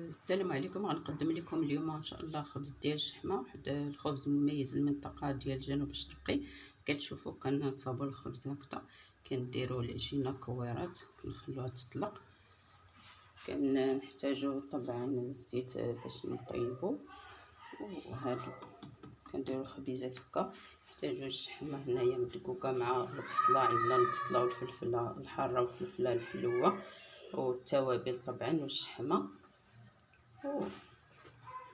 السلام عليكم. غنقدم لكم اليوم ان شاء الله خبز ديال الشحمه، واحد الخبز مميز المنطقه ديال الجنوب الشرقي. كتشوفوا كنصابوا الخبز هكذا، كنديروا العجينه كويرات، كنخلوها تطلق. كنحتاجوا طبعا الزيت باش نطيبوا، وهادو كنديروا الخبيزات هكا. نحتاجوا الشحمه هنايا مدقوقه مع البصله، عندنا البصله والفلفله الحاره والفلفله الحلوه والتوابل طبعا والشحمه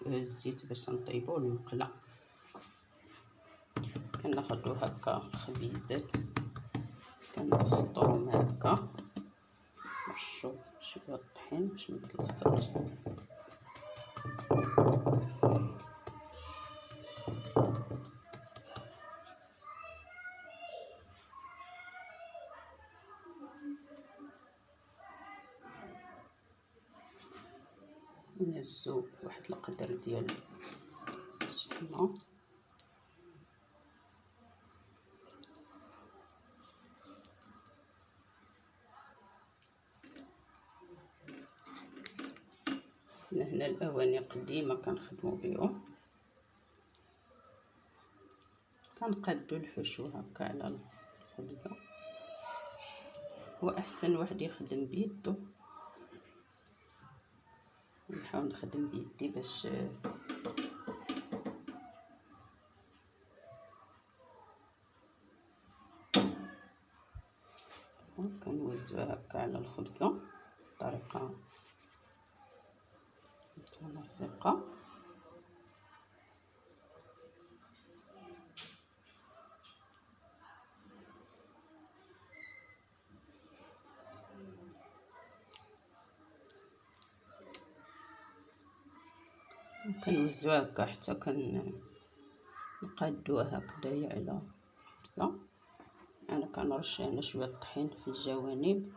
والزيت باش نطيبوا المقله. كناخذوا هكا الخبيزات كنبسطوهم هكا، نرشوا شويه الطحين باش ما يتلصقش. نهزو واحد القدر ديال الشحمه، هنا الاواني قديمه كنخدموا بهم. كنقادو الحشو هكا على الخبزه، واحسن واحد يخدم بيدو. نحاول نخدم بيدي باش كنوزعوها هكا على الخبزه بطريقه متناسقه. كنوزعوها هكا حتى نقادوها هكذايا على الخبزه. انا كنرش هنا شويه الطحين في الجوانب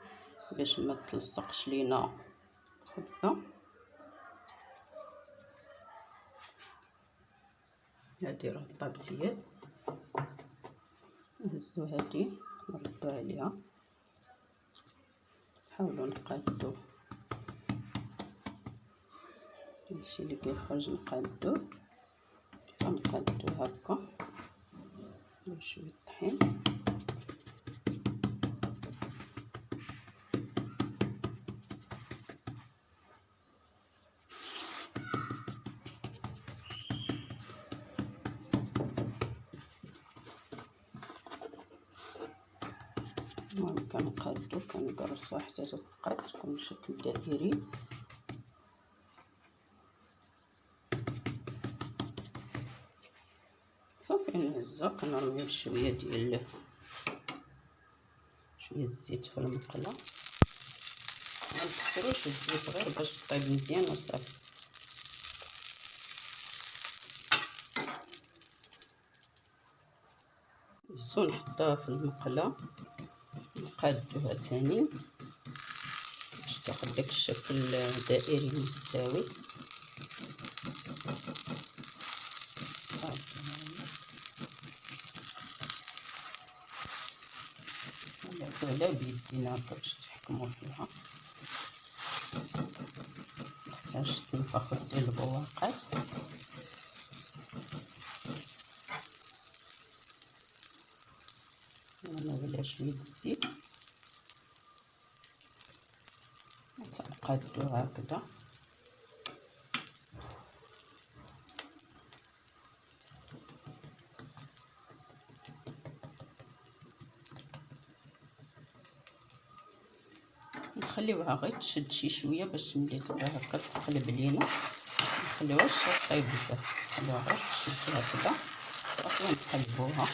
باش ما تلصقش لينا الخبزه. هادي راه طابت يد، نهزو هادي نردو عليها، نحاولو نقادو هادشي اللي كيخرج نقادوه. كنقادو هكا بشويه الطحين. المهم كنقادو كنقرصو حتى تتقاد تكون بشكل دائري. صافي نهزها كنرميو شويه ديال الزيت في المقله. ما نكثروش الزيت غير باش طيب مزيان وصافي. نهزو نحطوها في المقله، نقادوها تاني باش تاخد داك الشكل دائري مستوي. على بيدينا باش تحكموا فيها، مخصهاش تنفخ ودير البواقات. ونغلي شويه الزيت وتنقادوها هكذا. نخليوها غير تشد شي شويه باش ملي تبدا هكا تقلب لينا. نخليوهاش طيب بزاف، نخليوها غير تشد هكذا صافي. نقلبوها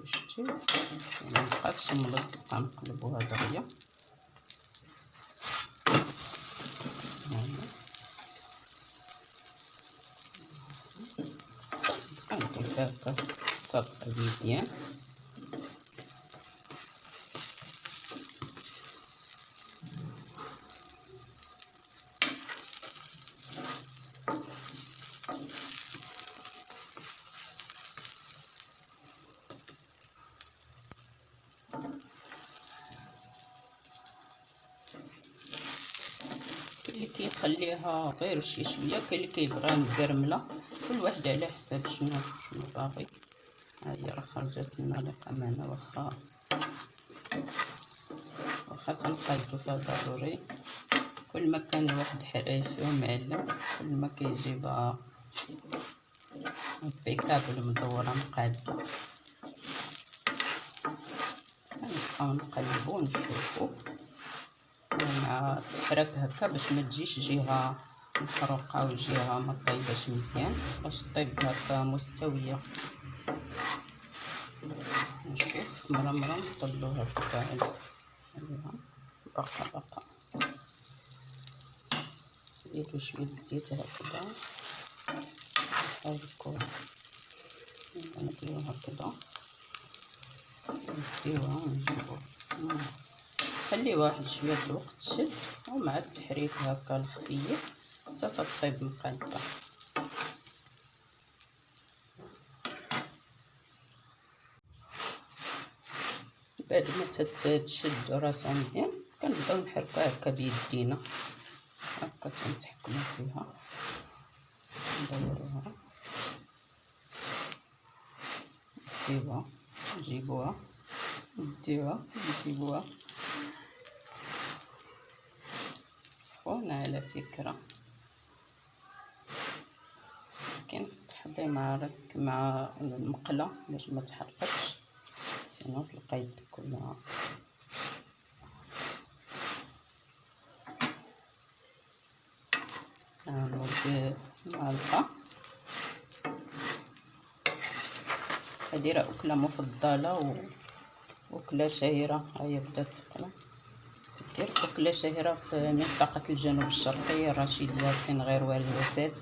شتي مابقاتش ملصقه، نقلبوها دغيا. كنقلبها هكا تطيب مزيان. اللي كيخليها غير شي شويه، كاين اللي كيبغيها مزرمله، كل واحد على حساب شنو باغي. ها هي راه خرجت لنا القمامه، واخا تنقادو فيها ضروري. كل ما كان الواحد حريف ومعلم كل ما كيجيبها امبيكابل مدوره مقاده. غنبقاو نقلبو ونشوفو مع التحرك هكا باش ما تجيش جهه محروقه وجهه ما طيباش مزيان، باش طيب هكا مستويه. نشوف مرة نطلوها هكا، باقا نزيدو شويه الزيت هكذا، نحركو نديرو هكذا، نديوها ونجيبو خليه واحد شويه الوقت تشد، ومع التحريك هكا الخفيف حتى تطيب مقاده. بعد ما تشد راسها مزيان كنبداو نحركوها هكا بيدينا، هكا تنتحكمو فيها، نديروها نديوها نجيبوها، نديوها نجيبوها. سخونة على فكرة، كاين خص تحطي مع المقلة باش ما تحرقش، سينو تلقاي يدك كلها. نوضي المعلقة. هادي راه أكلة مفضلة وأكلة شهيرة، هاهي بدات تقلى. كدير أكلة شهيرة في منطقة الجنوب الشرقي، الرشيدية تنغير والوتات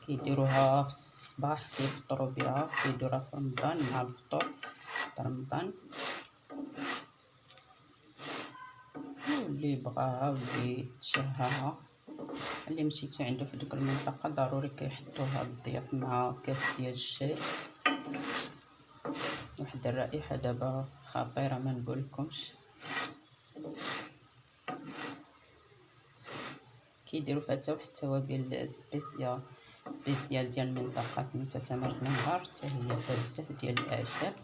كيديروها في الصباح كيفطروا بها، كيديروها في رمضان مع الفطور في رمضان. واللي بغاها واللي تشهاها، اللي مشيتي عنده في ديك المنطقة ضروري كيحطوها للضياف مع كاس ديال الشاي. واحد الرائحة دابا خطيرة ما نقولكمش. كيديروا فيها حتى واحد التوابل سبيسيال ديال المنطقه سميتها تمر النهار، حتى هي فيها بزاف ديال الاعشاب،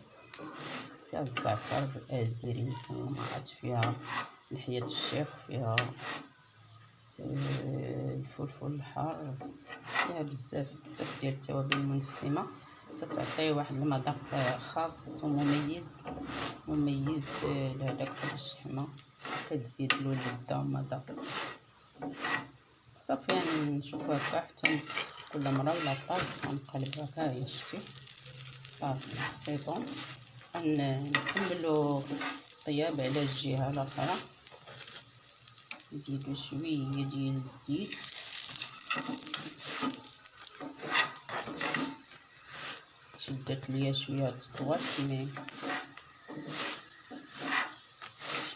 فيها الزعتر، الزرين، المعاط، فيها لحية الشيخ، فيها الفلفل الحار، فيها بزاف ديال التوابل المنسمه، تتعطي واحد المذاق خاص ومميز لهداك الشحمه، كتزيد له اللذه ومذاق. صافي نشوفو هكا حتى كل مره ولا طاج غنقلب هكا. هي شتي صافي سي بون. نكملو طياب على الجهه الاخرى. نزيدو شويه ديال الزيت، شدت ليا شويه تطوات مي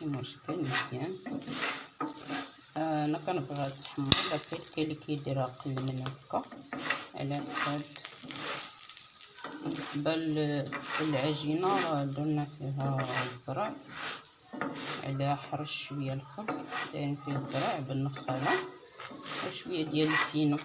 ماشي مشكل مزيان. انا كنبغيها تحمر، لكن كاين اللي كيديرها قل من هكا على حساب. بالنسبه للعجينه درنا فيها الزرع على حرش شويه الخبز، دايرين فيه الزرع بالنخاله وشويه ديال الفينو.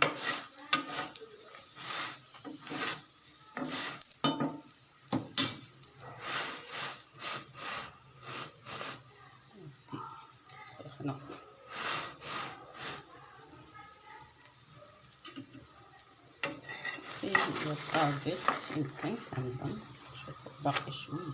طابت يمكن كنظن، شوفو باقي شويه.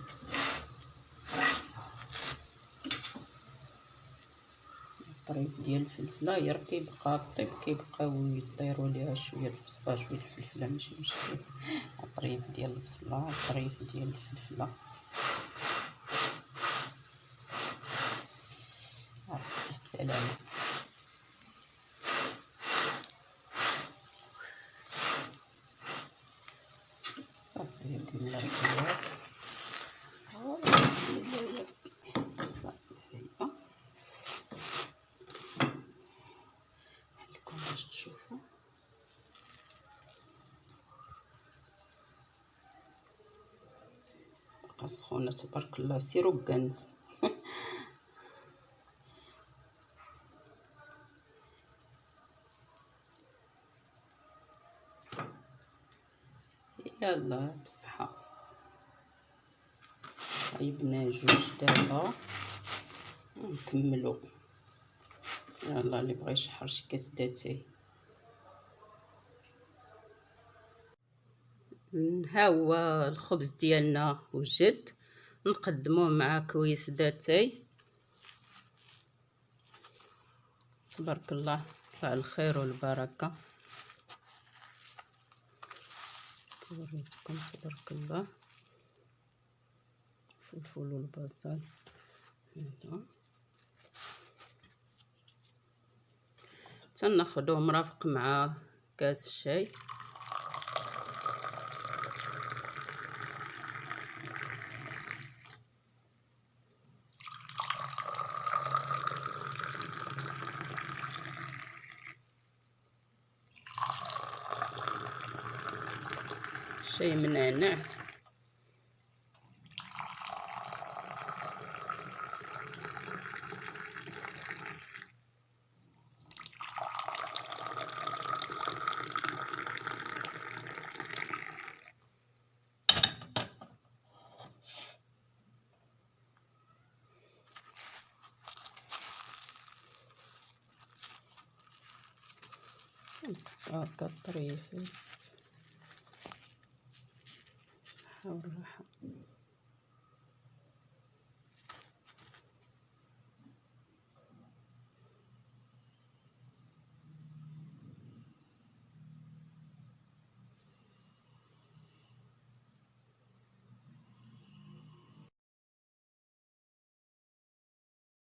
الطريف ديال الفلفله هي راه كيبقى الطيب كيبقاو يطيروا ليها شويه البصله شويه الفلفله، ماشي مشكل. الطريف ديال البصله، الطريف ديال الفلفله، السلام. صافي كملنا الطياب. بسم الله يا ربي. صافي هاهي لكم باش تشوفوا. بقى سخونه تبارك الله، سيروا كنز. يلا بالصحة. طيبنا جوج دابا ونكملو. يلا اللي بغى يشحر شي كاس داتاي. ها هو الخبز ديالنا وجد، نقدموه مع كويس داتاي. تبارك الله على الخير والبركه. وريتكم تبارك الله الفلفل والبصل هذا. تناخدوه مرافق مع كاس الشاي. شاي منعنع. هاكا طريف. الصحة والراحة.